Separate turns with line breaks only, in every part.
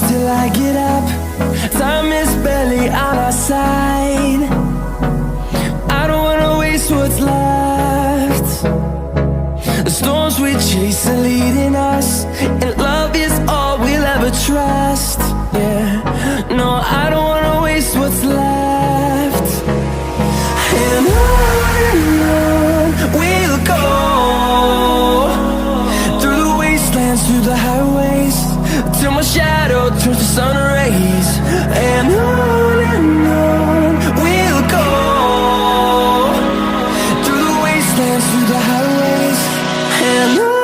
till I get up. Time is barely on our side. I don't wanna waste what's left. The storms we chase are leading us, and love is all we'll ever trust. Yeah, no, I don't wanna waste what's left. And on we'll go, through the wastelands, through the highways, till my shadow turns to sun rays. And on we'll go, through the wastelands, through the highways, and on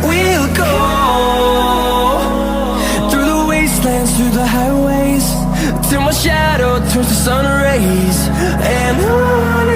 we'll go. Through the highways, till my shadow turns to sun rays. And on